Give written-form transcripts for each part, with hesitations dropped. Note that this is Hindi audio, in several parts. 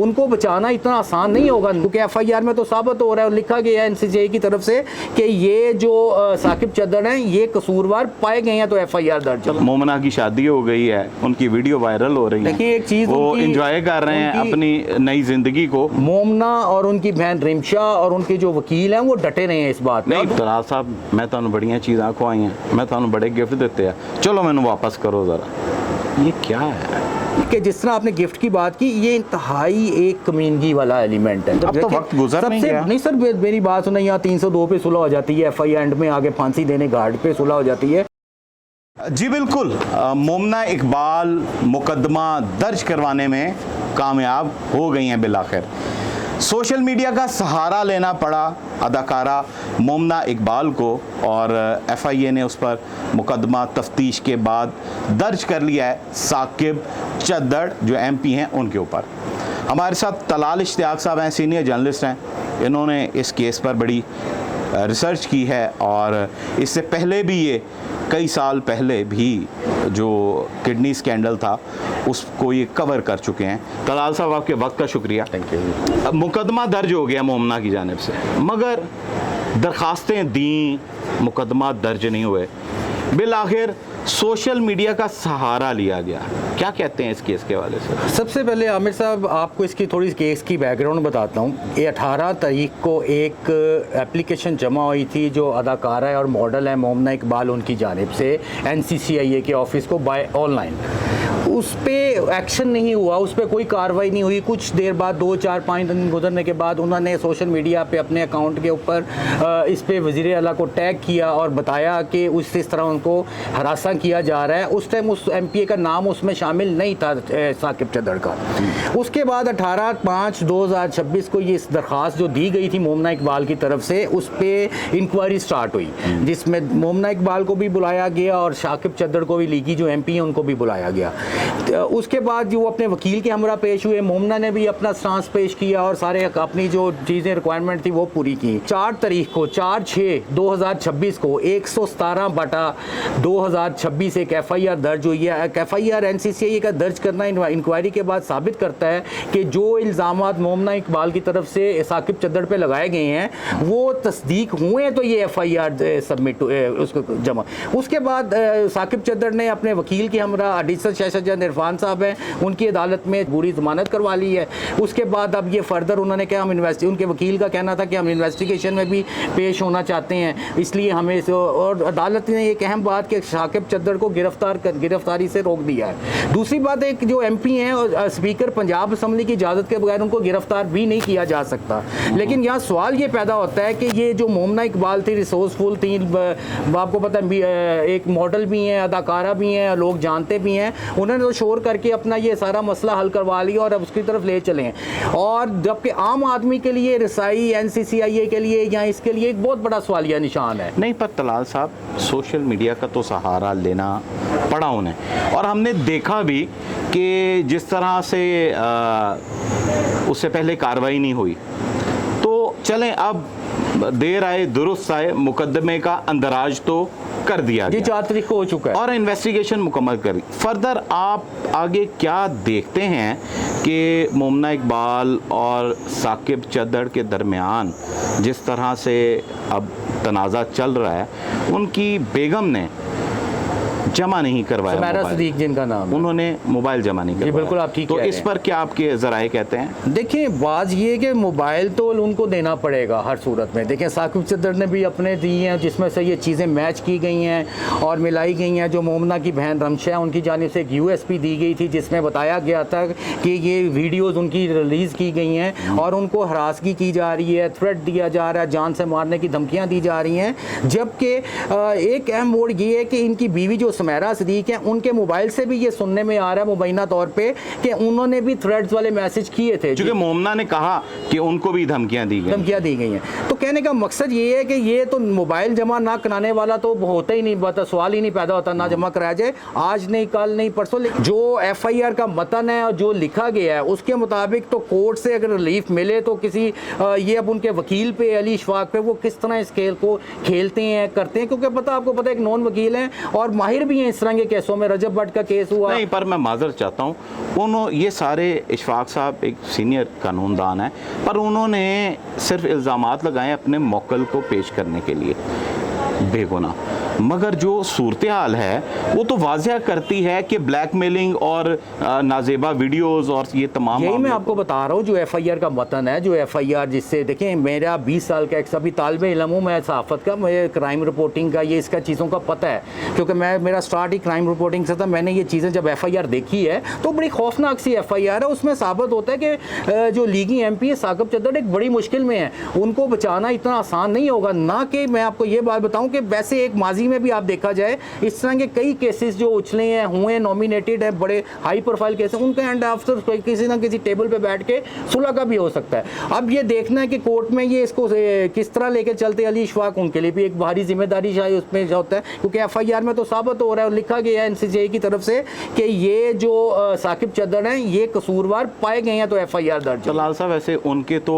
उनको बचाना इतना आसान नहीं होगा, क्योंकि FIR में तो साबित हो रहा है और लिखा गया है NCCI की तरफ से कि ये जो साकिब चद्दड़ हैं ये कसूरवार पाए गए हैं, तो FIR दर्ज। मोमना की शादी हो गई है, उनकी वीडियो वायरल हो रही है। देखिए एक चीज, वो एंजॉय कर रहे हैं अपनी नई जिंदगी को। मोमना और उनकी बहन रिमशा और उनके जो वकील हैं वो डटे रहे हैं इस बात में। नहीं तलाल साहब, मैं तुहानू बड़ियां चीज़ां खुआई हैं, मैं तुहानू बड़े गिफ्ट दिते हैं, चलो मैनू वापस करो ज़रा। ये क्या है कि जिस तरह आपने गिफ्ट की बात की, ये इंतहाई एक कमीनगी वाला एलिमेंट है। अब तो वक्त गुजर नहीं गया। नहीं सर, मेरी बात सुना, यहाँ 302 पे सुलह हो जाती है, FIR एंड में आगे फांसी देने गार्ड पे सुलह हो जाती है। जी बिल्कुल, मोमना इकबाल मुकदमा दर्ज करवाने में कामयाब हो गई हैं बिलाखिर। सोशल मीडिया का सहारा लेना पड़ा अदाकारा मोमना इकबाल को और FIA ने उस पर मुकदमा तफ्तीश के बाद दर्ज कर लिया है साकिब चद्दड़ जो MP हैं उनके ऊपर। हमारे साथ तलाल इश्तियाक साहब हैं, सीनियर जर्नलिस्ट हैं। इन्होंने इस केस पर बड़ी रिसर्च की है और इससे पहले भी ये कई साल पहले भी जो किडनी स्कैंडल था उसको ये कवर कर चुके हैं। तलाल साहब आपके वक्त का शुक्रिया। Thank you. मुकदमा दर्ज हो गया मोमना की जानिब से, मगर दरखास्तें दी, मुकदमा दर्ज नहीं हुए, बिल आखिर सोशल मीडिया का सहारा लिया गया। क्या कहते हैं इस केस के हवाले से? सबसे पहले आमिर साहब आपको इसकी थोड़ी केस की बैकग्राउंड बताता हूँ। ये 18 तारीख को एक एप्लीकेशन जमा हुई थी जो अदाकारा है और मॉडल है मोमना इकबाल उनकी जानिब से NCCIA के ऑफिस को बाय ऑनलाइन। उस पर एक्शन नहीं हुआ, उस पर कोई कार्रवाई नहीं हुई। कुछ देर बाद 2-4-5 दिन गुजरने के बाद उन्होंने सोशल मीडिया पे अपने अकाउंट के ऊपर इस पे वज़ीर आला को टैग किया और बताया कि इस तरह उनको हरासा किया जा रहा है। उस टाइम उस MPA का नाम उसमें शामिल नहीं था साकिब चद्दड़ का। उसके बाद 18/5/2026 को ये दरख्वास्त जो दी गई थी मोमना इकबाल की तरफ से, उस पर इंक्वायरी स्टार्ट हुई जिसमें मोमना इकबाल को भी बुलाया गया और साकिब चद्दड़ को भी, लीगी जो MP है उनको भी बुलाया गया। उसके बाद जो अपने वकील के हमरा पेश हुए, मोमना ने भी अपना स्टांस पेश किया और सारे अपनी जो चीज़ें रिक्वायरमेंट थी वो पूरी की। 4 तारीख को 4/6/2026 को 117/2026 एक FIR दर्ज हुई है। FIR NCCI का दर्ज करना इंक्वायरी के बाद साबित करता है कि जो इल्ज़ामात मोमना इकबाल की तरफ से साकिब चद्दड़ पे लगाए गए हैं वो तस्दीक हुए हैं, तो ये FIR सबमिट उसको जमा। उसके बाद साकिब चद्दड़ ने अपने वकील के हमरा एडिशनल सेशन जज इरफान साहब हैं, उनकी अदालत में पूरी ज़मानत करवा ली है। उसके बाद अब ये फर्दर उन्होंने कहा हम उनके वकील का कहना था कि हम इन्वेस्टिगेशन में भी पेश होना चाहते हैं, इसलिए हमें और अदालत ने एक अहम बात कि साकिब चद्दड़ को गिरफ्तारी से रोक दिया है। दूसरी बात, एक जो MP हैं और स्पीकर पंजाब असम्बली की इजाज़त के बगैर उनको गिरफ्तार भी नहीं किया जा सकता। लेकिन यहाँ सवाल ये पैदा होता है कि ये जो मोमना इकबाल थी, रिसोर्सफुल थी, आपको पता है एक मॉडल भी हैं, अदाकारा भी हैं, लोग जानते भी हैं, उन्होंने तो शोर करके अपना ये सारा मसला हल करवा लिया और अब उसकी तरफ ले चले हैं। और जबकि आम आदमी के लिए रसाई NCCIA के लिए या इसके लिए एक बहुत बड़ा सवालिया निशान है। नहीं, पर तलाल साहब सोशल मीडिया का तो सहारा लेना पड़ा उन्हें, और हमने देखा भी कि जिस तरह से उससे पहले कार्रवाई नहीं हुई, तो चलें अब देर आए दुरुस्त आए, मुकदमे का अंदराज तो कर दिया गया। 4 तारीख को हो चुका है और इन्वेस्टिगेशन मुकम्मल करी। फर्दर आप आगे क्या देखते हैं कि मोमना इकबाल और साकिब चद्दड़ के दरमियान जिस तरह से अब तनाज़ा चल रहा है, उनकी बेगम ने जमा नहीं करवाया, सुमेरा सदीक जिनका नाम है, उन्होंने मोबाइल जमा नहीं करवाया। बिल्कुल आप ठीक तो कह रहे इस पर क्या आपके ज़राए कहते हैं? देखिए बात ये कि मोबाइल तो उनको देना पड़ेगा हर सूरत में। देखिए साकिब चद्दड़ ने भी अपने दी हैं जिसमें से ये चीज़ें मैच की गई हैं और मिलाई गई हैं। जो मोमना की बहन रमशा है उनकी जानिब से एक USP दी गई थी जिसमें बताया गया था कि ये वीडियोज़ उनकी रिलीज़ की गई हैं और उनको हरासगी की जा रही है, थ्रेट दिया जा रहा है, जान से मारने की धमकियाँ दी जा रही हैं। जबकि एक अहम मोड़ ये है कि इनकी बीवी जो सुमेरा सदीक हैं उनके मोबाइल से भी ये सुनने में आ रहा है मुबैना तौर पे कि उन्होंने भी थ्रेड्स वाले मैसेज किए थे, क्योंकि मोमना ने कहा कि उनको भी धमकियां दी गई हैं। तो कहने का मकसद ये है कि ये तो मोबाइल जमा ना कराने वाला तो होता ही नहीं, बता सवाल ही नहीं पैदा होता ना जमा कराया जाए, आज नहीं कल नहीं परसों। जो FIR का मतन है और जो लिखा गया है उसके मुताबिक तो कोर्ट से अगर रिलीफ मिले तो किसी ये अब उनके वकील पे अली इशफाक पे वो किस तरह इस खेल को खेलते हैं करते हैं, क्योंकि आपको पता है एक नॉन वकील हैं और माहिर भी हैं इस तरह के केसों में, रजब भट्ट का केस हुआ। नहीं, पर मैं माजर चाहता हूँ, उन्होंने ये सारे, इशफाक साहब एक सीनियर कानूनदान हैं, पर उन्होंने सिर्फ इल्ज़ामात लगाए अपने मौकल को पेश करने के लिए बेगुनाह, मगर जो सूरत हाल है वो तो वाज़ह करती है कि ब्लैकमेलिंग और नाजेबा वीडियोस और ये तमाम, यही मैं आपको बता रहा हूँ जो एफआईआर का मतन है, जो एफआईआर जिससे देखें, मेरा 20 साल का एक सभी तालिब इल्म हूँ मैं सहाफ़त का, मुझे क्राइम रिपोर्टिंग का ये इसका चीज़ों का पता है, क्योंकि मेरा स्टार्ट ही क्राइम रिपोर्टिंग से था। मैंने ये चीज़ें जब एफआईआर देखी है तो बड़ी खौफनाक सी एफआईआर है। उसमें साबित होता है कि जो लीगी एमपी है साकिब चद्दड़ एक बड़ी मुश्किल में है, उनको बचाना इतना आसान नहीं होगा। ना कि मैं आपको ये बात बताऊँ कि वैसे एक माजी में भी आप देखा जाए इस तरह के कई केसेस जो उछले हैं हुए, नॉमिनेटेड है, बड़े हाई प्रोफाइल केस हैं, उनके एंड आफ्टर किसी ना किसी टेबल पे बैठ के सुलह का भी हो सकता है। अब ये देखना है कि कोर्ट में ये इसको किस तरह लेके चलते अली इशफाक, उनके लिए भी एक भारी जिम्मेदारी शायद उसमें होता है, क्योंकि एफआईआर में तो साबित हो रहा है और लिखा गया है एनसीसीए की तरफ से कि ये जो साकिब चद्दड़ हैं ये कसूरवार पाए गए हैं, तो एफआईआर दर्ज। तलाल साहब, वैसे उनके तो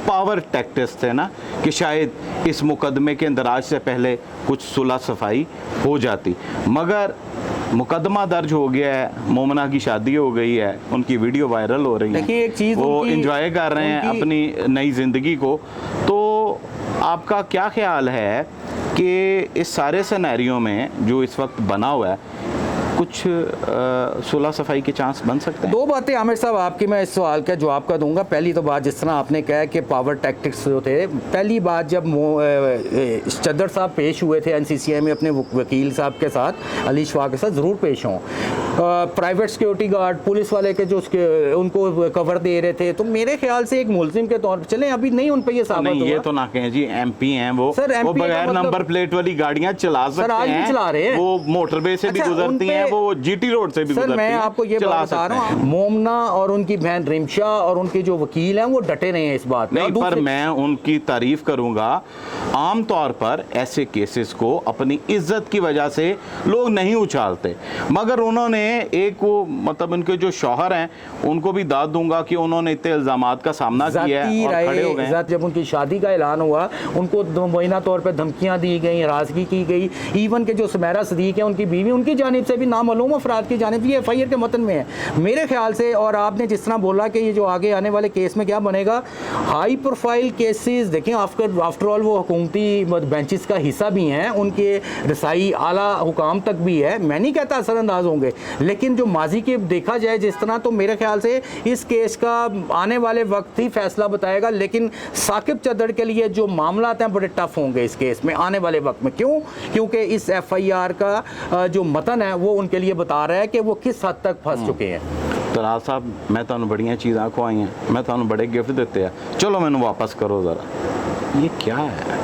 पावर टैक्टिक्स थे ना कि शायद इस मुकदमे के अंदराज से पहले कुछ सुलह सफाई हो जाती, मगर मुकदमा दर्ज हो गया है, मोमना की शादी हो गई है, उनकी वीडियो वायरल हो रही है, देखिए एक चीज़ वो इंजॉय कर रहे हैं अपनी नई ज़िंदगी को। तो आपका क्या ख्याल है कि इस सारे सिनेरियो में जो इस वक्त बना हुआ है कुछ सुलह सफाई के चांस बन सकते हैं? दो बातें आमिर साहब आपकी मैं इस सवाल का जवाब का दूंगा। पहली तो बात, जिस तरह आपने कहा कि पावर टैक्टिक्स जो थे, पहली बात जब चद्दड़ साहब पेश हुए थे एनसीसीए में अपने वकील साहब के साथ, अली इशफाक के साथ, ज़रूर पेश हों। प्राइवेट सिक्योरिटी गार्ड, पुलिस वाले के जो उसके उनको कवर दे रहे थे, तो मेरे ख्याल से एक मुलजिम के तौर पर चले, अभी नहीं उन पर ये साबित हुआ। ये तो ना कहें जी, एमपी हैं वो, सर, वो बगैर नंबर प्लेट वाली गाड़ियां चला सकते हैं, चला रहे हैं, वो मोटरवे से भी गुजरती हैं, वो जीटी रोड से भी गुजरती हैं। मैं आपको ये बात बता रहा हूँ, मोमना और उनकी बहन रिमशा और उनके जो वकील हैं वो डटे रहे हैं इस बात में। नहीं, पर मैं उनकी तारीफ करूंगा। आम तौर पर ऐसे केसेस को अपनी इज्जत की वजह से लोग नहीं उछालते, मगर उन्होंने एक वो मतलब उनके जो शौहर हैं उनको भी दाद दूंगा कि उन्होंने इतने इल्जामात का सामना किया है और खड़े हो गए। जब उनकी शादी का ऐलान हुआ उनको मुबैना तौर पर धमकियां दी गई, हरासगी की गई। इवन के जो सुमेरा सदीक है उनकी बीवी, उनकी जानिब से भी नामालूम अफराद की जानिब, ये एफआईआर के मतन में है मेरे ख्याल से। और आपने जिस तरह बोला कि ये जो आगे आने वाले केस में क्या बनेगा, हाई प्रोफाइल केसेस देखें, आफ्टर ऑल वो हुकूमती बेंचेस का हिस्सा भी हैं, उनके रसाई आला हुकाम तक भी है, मैं नहीं कहता असरअंदाज होंगे, लेकिन जो माजी के देखा जाए जिस तरह, तो मेरे ख्याल से इस केस का आने वाले वक्त ही फैसला बताएगा। लेकिन साकिब चद्दड़ के लिए जो मामला हैं बड़े टफ होंगे इस केस में आने वाले वक्त में। क्यों? क्योंकि इस एफआईआर का जो मतन है वो उनके लिए बता रहा है कि वो किस हद तक फंस चुके हैं। तलाल साहब, मैं तुहानू बड़ियां चीज़ां खुआई हैं, मैं तुहानू बड़े गिफ्ट दिते हैं, चलो मैनू वापस करो ज़रा। ये क्या है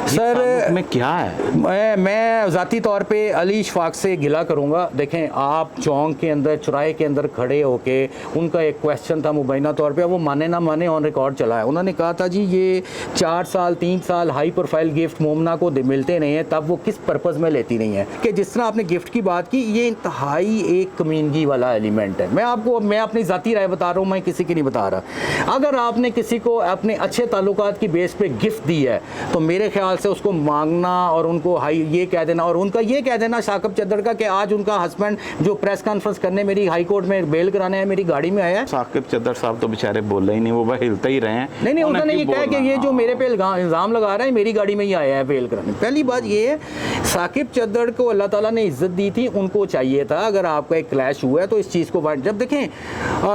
सर? में क्या है? मैं ज़ाती तौर पे अली इशफाक से गिला करूँगा। देखें, आप चौंक के अंदर, चौराहे के अंदर खड़े होके, उनका एक क्वेश्चन था मुबैना तौर पे, वो माने ना माने ऑन रिकॉर्ड चला है। उन्होंने कहा था जी ये 4 साल 3 साल हाई प्रोफाइल गिफ्ट मोमना को मिलते नहीं हैं, तब वो किस पर्पज़ में लेती नहीं है। कि जिस तरह आपने गिफ्ट की बात की, ये इंतहाई एक कमीनगी वाला एलिमेंट है। मैं अपनी ज़ाती राय बता रहा हूँ, मैं किसी की नहीं बता रहा। अगर आपने किसी को अपने अच्छे ताल्लुकात की बेस पे गिफ्ट दी है तो मेरे ख्याल से उसको मांगना और उनको हाई ये कह देना, और उनका ये कह देना साकिब चद्दड़ का कि आज उनका हस्बैंड जो प्रेस कॉन्फ्रेंस करने मेरी हाई कोर्ट में बेल कराने मेरी गाड़ी में आया है। साकिब चद्दड़ साहब तो बेचारे बोले ही नहीं, वो हिलते ही रहे हैं। नहीं, उन्होंने ये कहा कि ये जो मेरे पे इल्ज़ाम लगा रहा है मेरी गाड़ी में ही आया है बेल कराने। पहली बात ये है, साकिब चद्दड़ को अल्लाह ताला ने इज्जत दी थी, उनको चाहिए था अगर आपका एक क्लैश हुआ है तो इस चीज़ को जब देखें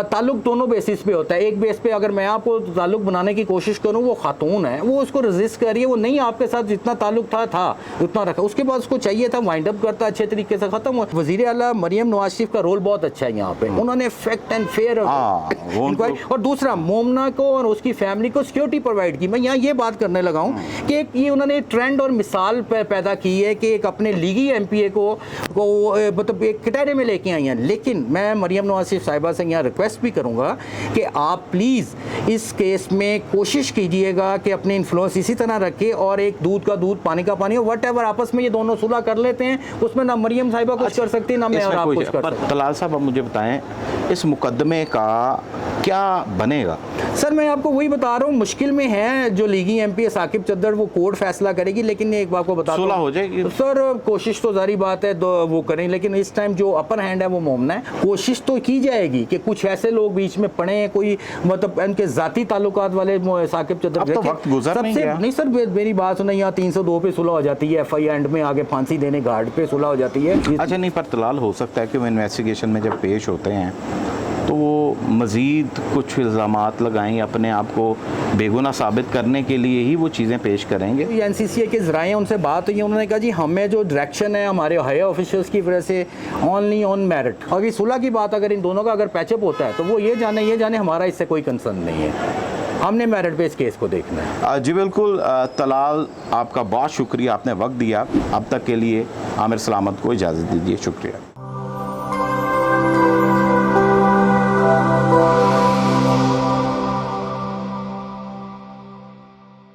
ताल्लुक दोनों बेसिस पे होता है। एक बेस पे अगर मैं आपको ताल्लुक बनाने की कोशिश करूँ, वो खातून है, वो उसको रेजिस्ट कर रही है, वो नहीं आपके साथ जितना ताल्लुक था उतना रखा, उसके बाद उसको चाहिए था वाइंड अप करता, अच्छे तरीके से खत्म हुआ। वजीर आला मरियम नवाज शरीफ का रोल बहुत अच्छा है यहाँ पे, उन्होंने फैक्ट एंड फेयर और दूसरा मोमना को और उसकी फैमिली को सिक्योरिटी प्रोवाइड की। मैं यहाँ ये बात करने लगा हूँ कि एक ये उन्होंने ट्रेंड और मिसाल पैदा की है कि एक अपने लीगी एमपीए को मतलब एक कटहरे में लेके आई हैं। लेकिन मैं मरियम नवाज शरीफ साहिबा से यहाँ रिक्वेस्ट भी करूँगा कि आप प्लीज़ इस केस में कोशिश कीजिएगा कि अपने इन्फ्लुएंस इसी तरह रखें और एक दूध का दूध पानी का पानी, वट एवर आपस में ये दोनों सुलह कर लेते हैं, उसमें ना मरियम साहिबा कुछ कर सकती है ना मैं और आप कुछ कर सकते। तलाल साहब अब मुझे बताएं इस मुकदमे का क्या बनेगा? सर मैं आपको वही बता रहा हूँ, मुश्किल में है जो लीगी एमपी है साकिब चद्दड़, वो कोर्ट फैसला करेगी, लेकिन एक बात को बता सुलह हो जाएगी सर, कोशिश तो जारी बात है वो करें, लेकिन इस टाइम जो अपर हैंड है वो मोमना है। कोशिश तो की जाएगी कि कुछ ऐसे लोग बीच में पड़े हैं, कोई मतलब इनके जाती ताल्लुकात वाले साकिब चद्दड़। अब तो वक्त गुजर नहीं गया। नहीं सर मेरी बात सुना, यहाँ 302 पे सुलह हो जाती है, FI एंड में आगे फांसी देने गार्ड पे सुलह हो जाती है। अच्छा नहीं, पर तलाल हो सकता है कि वो इन्वेस्टिगेशन में जब पेश होते हैं तो वो मज़ीद कुछ इल्ज़ामात लगाएं, अपने आप को बेगुनाह साबित करने के लिए ही वो चीज़ें पेश करेंगे। NCCA के ज़राए उनसे बात हुई, उन्होंने कहा जी हमें जो डायरेक्शन है हमारे हायर ऑफिशियल्स की वजह से ओनली ऑन मेरिट। अभी सुलह की बात अगर इन दोनों का अगर पैचअप होता है तो वो ये जाने हमारा इससे कोई कंसर्न नहीं है, हमने मेरिट पे इस केस को देखना है। जी बिल्कुल तलाल, आपका बहुत शुक्रिया, आपने वक्त दिया। अब तक के लिए आमिर सलामत को इजाज़त दीजिए, शुक्रिया।